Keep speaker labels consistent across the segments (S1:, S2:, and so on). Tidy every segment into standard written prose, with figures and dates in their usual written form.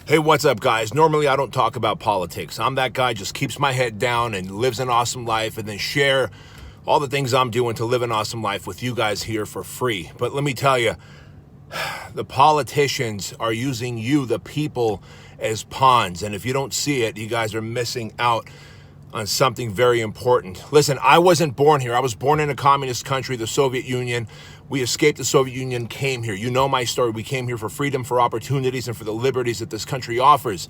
S1: Hey, what's up, guys? Normally, I don't talk about politics. I'm that guy just keeps my head down and lives an awesome life and then share all the things I'm doing to live an awesome life with you guys here for free. But let me tell you, the politicians are using you, the people, as pawns. And if you don't see it, you guys are missing out on something very important. Listen, I wasn't born here. I was born in a communist country, the Soviet Union. We escaped the Soviet Union, came here. You know my story. We came here for freedom, for opportunities, and for the liberties that this country offers.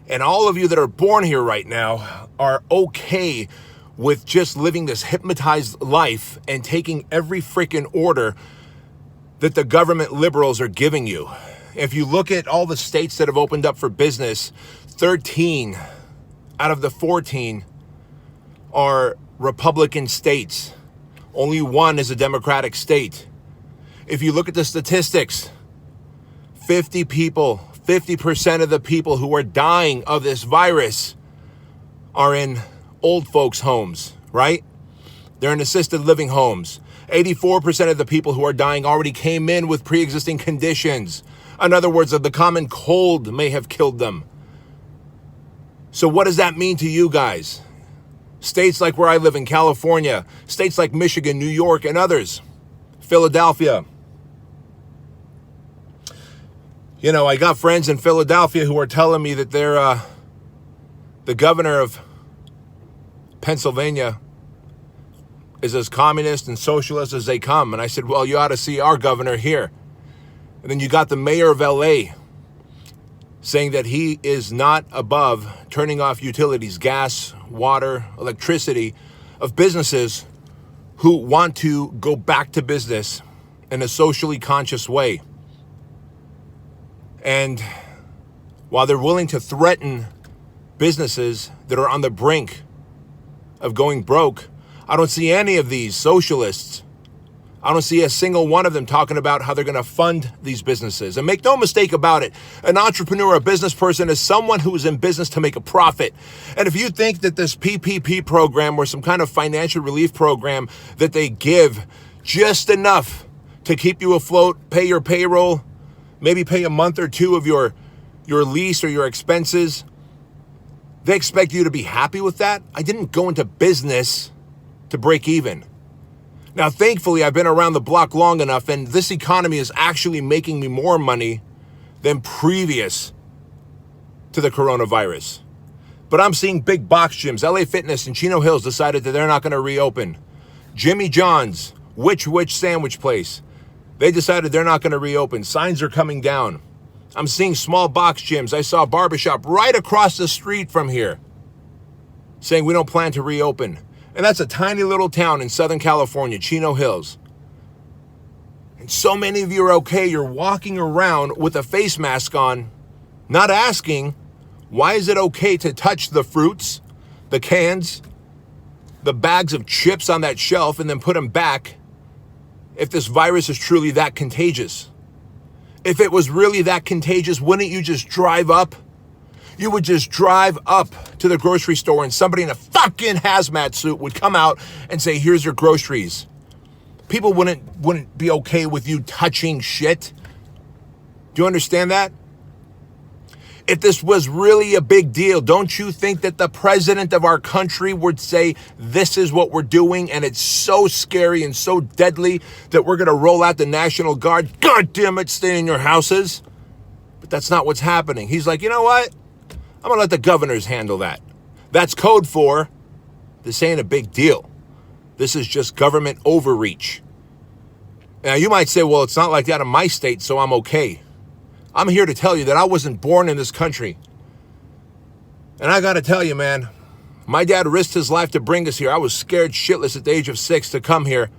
S1: And all of you that are born here right now are okay with just living this hypnotized life and taking every freaking order that the government liberals are giving you. If you look at all the states that have opened up for business, 13 out of the 14 are Republican states. Only one is a Democratic state. If you look at the statistics, 50% of the people who are dying of this virus are in old folks' homes, right? They're in assisted living homes. 84% of the people who are dying already came in with pre-existing conditions. In other words, the common cold may have killed them. So what does that mean to you guys? States like where I live in California, states like Michigan, New York, and others, Philadelphia. You know, I got friends in Philadelphia who are telling me that they're the governor of Pennsylvania is as communist and socialist as they come. And I said, well, you ought to see our governor here. And then you got the mayor of LA saying that he is not above turning off utilities, gas, water, electricity of businesses who want to go back to business in a socially conscious way. And while they're willing to threaten businesses that are on the brink of going broke, I don't see any of these socialists. I don't see a single one of them talking about how they're going to fund these businesses. And make no mistake about it, an entrepreneur, a business person is someone who is in business to make a profit. And if you think that this PPP program or some kind of financial relief program that they give just enough to keep you afloat, pay your payroll, maybe pay a month or two of your lease or your expenses, they expect you to be happy with that? I didn't go into business to break even. Now, thankfully, I've been around the block long enough, and this economy is actually making me more money than previous to the coronavirus. But I'm seeing big box gyms. LA Fitness and Chino Hills decided that they're not going to reopen. Jimmy John's, Which Sandwich Place, they decided they're not going to reopen. Signs are coming down. I'm seeing small box gyms. I saw a barbershop right across the street from here saying we don't plan to reopen. And that's a tiny little town in Southern California, Chino Hills. And so many of you are okay. You're walking around with a face mask on, not asking, why is it okay to touch the fruits, the cans, the bags of chips on that shelf and then put them back if this virus is truly that contagious? If it was really that contagious, wouldn't you just drive up? You would just drive up to the grocery store and somebody in a fucking hazmat suit would come out and say, here's your groceries. People wouldn't be okay with you touching shit. Do you understand that? If this was really a big deal, don't you think that the president of our country would say, this is what we're doing, and it's so scary and so deadly that we're going to roll out the National Guard? God damn it, stay in your houses. But that's not what's happening. He's like, you know what? I'm going to let the governors handle that. That's code for, this ain't a big deal. This is just government overreach. Now, you might say, well, it's not like that in my state, so I'm okay. I'm here to tell you that I wasn't born in this country. And I got to tell you, man, my dad risked his life to bring us here. I was scared shitless at the age of 6 to come here,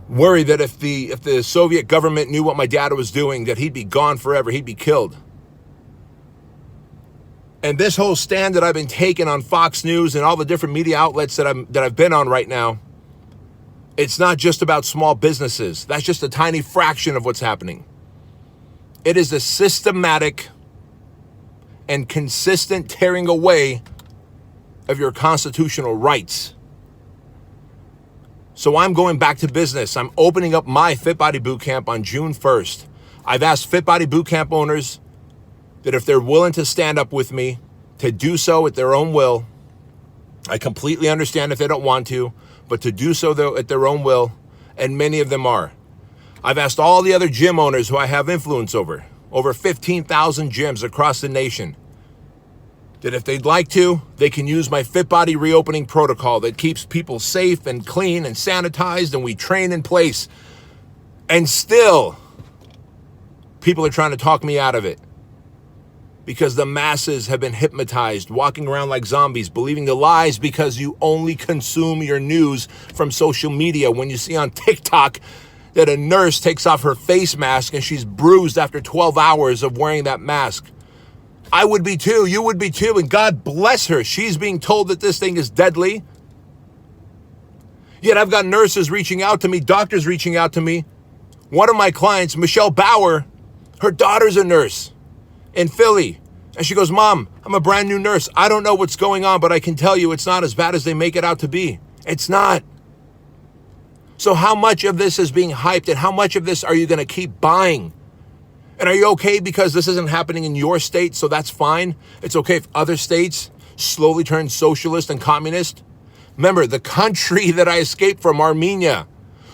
S1: worried that if the Soviet government knew what my dad was doing, that he'd be gone forever, he'd be killed. And this whole stand that I've been taking on Fox News and all the different media outlets that I've been on right now, it's not just about small businesses. That's just a tiny fraction of what's happening. It is a systematic and consistent tearing away of your constitutional rights. So I'm going back to business. I'm opening up my Fit Body Bootcamp on June 1st. I've asked Fit Body Bootcamp owners that if they're willing to stand up with me, to do so at their own will, I completely understand if they don't want to, but to do so though at their own will, and many of them are. I've asked all the other gym owners who I have influence over 15,000 gyms across the nation, that if they'd like to, they can use my Fit Body reopening protocol that keeps people safe and clean and sanitized, and we train in place. And still, people are trying to talk me out of it because the masses have been hypnotized, walking around like zombies, believing the lies because you only consume your news from social media. When you see on TikTok that a nurse takes off her face mask and she's bruised after 12 hours of wearing that mask, I would be too, you would be too, and God bless her. She's being told that this thing is deadly. Yet I've got nurses reaching out to me, doctors reaching out to me. One of my clients, Michelle Bauer, her daughter's a nurse in Philly. And she goes, Mom, I'm a brand new nurse. I don't know what's going on, but I can tell you it's not as bad as they make it out to be. It's not. So how much of this is being hyped, and how much of this are you going to keep buying? And are you okay because this isn't happening in your state, so that's fine? It's okay if other states slowly turn socialist and communist? Remember, the country that I escaped from, Armenia,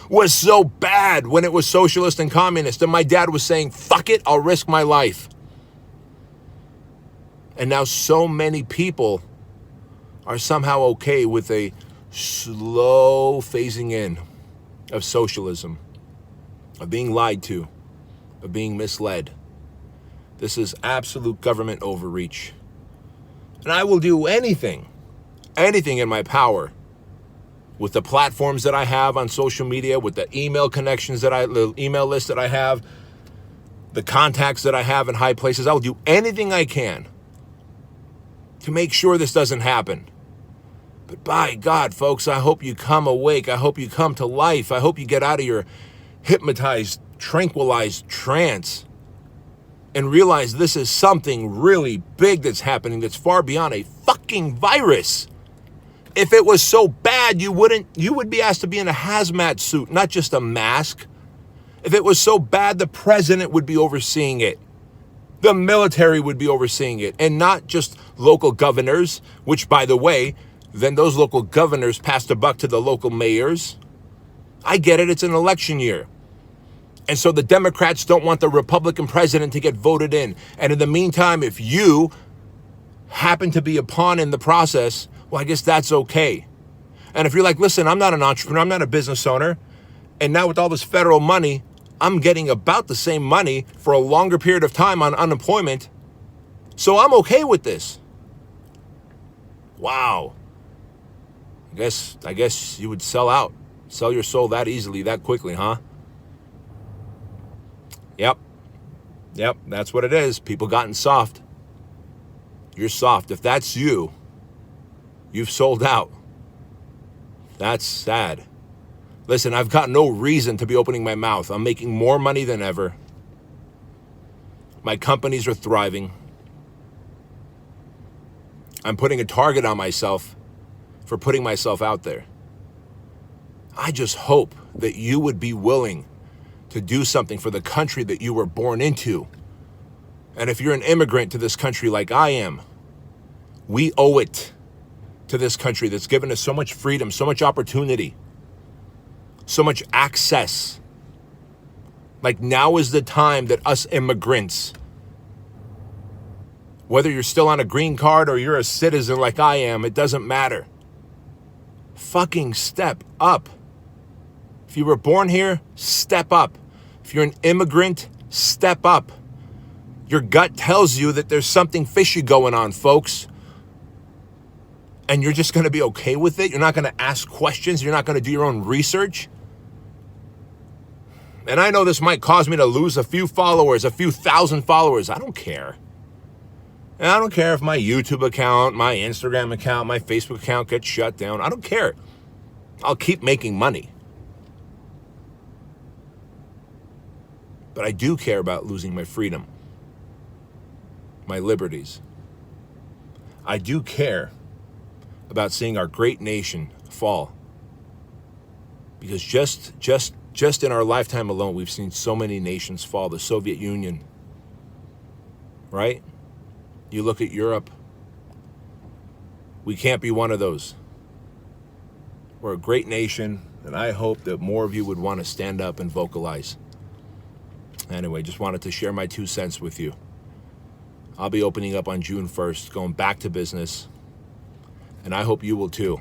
S1: was so bad when it was socialist and communist. And my dad was saying, fuck it, I'll risk my life. And now so many people are somehow okay with a slow phasing in of socialism, of being lied to, of being misled. This is absolute government overreach. And I will do anything in my power with the platforms that I have on social media, with the email connections the email list that I have, the contacts that I have in high places. I will do anything I can to make sure this doesn't happen. But by God, folks, I hope you come awake. I hope you come to life. I hope you get out of your hypnotized, tranquilized trance and realize this is something really big that's happening that's far beyond a fucking virus. If it was so bad, you would be asked to be in a hazmat suit, not just a mask. If it was so bad, the president would be overseeing it. The military would be overseeing it, and not just local governors, which, by the way, then those local governors pass the buck to the local mayors. I get it. It's an election year. And so the Democrats don't want the Republican president to get voted in. And in the meantime, if you happen to be a pawn in the process, well, I guess that's okay. And if you're like, listen, I'm not an entrepreneur, I'm not a business owner, and now with all this federal money, I'm getting about the same money for a longer period of time on unemployment, so I'm okay with this. Wow. I guess you would sell out, sell your soul that easily, that quickly, huh? Yep, that's what it is. People gotten soft. You're soft. If that's you, you've sold out. That's sad. Listen, I've got no reason to be opening my mouth. I'm making more money than ever. My companies are thriving. I'm putting a target on myself for putting myself out there. I just hope that you would be willing to do something for the country that you were born into. And if you're an immigrant to this country like I am, we owe it to this country that's given us so much freedom, so much opportunity, so much access. Like, now is the time that us immigrants, whether you're still on a green card or you're a citizen like I am, it doesn't matter. Fucking step up. If you were born here, step up. If you're an immigrant, step up. Your gut tells you that there's something fishy going on, folks. And you're just going to be okay with it. You're not going to ask questions. You're not going to do your own research. And I know this might cause me to lose a few followers, a few thousand followers. I don't care. And I don't care if my YouTube account, my Instagram account, my Facebook account gets shut down. I don't care. I'll keep making money. But I do care about losing my freedom, my liberties. I do care about seeing our great nation fall. Because just in our lifetime alone, we've seen so many nations fall. The Soviet Union, right? You look at Europe. We can't be one of those. We're a great nation, and I hope that more of you would want to stand up and vocalize. Anyway, just wanted to share my 2 cents with you. I'll be opening up on June 1st, going back to business, and I hope you will too,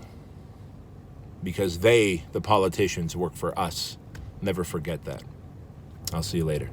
S1: because they, the politicians, work for us. Never forget that. I'll see you later.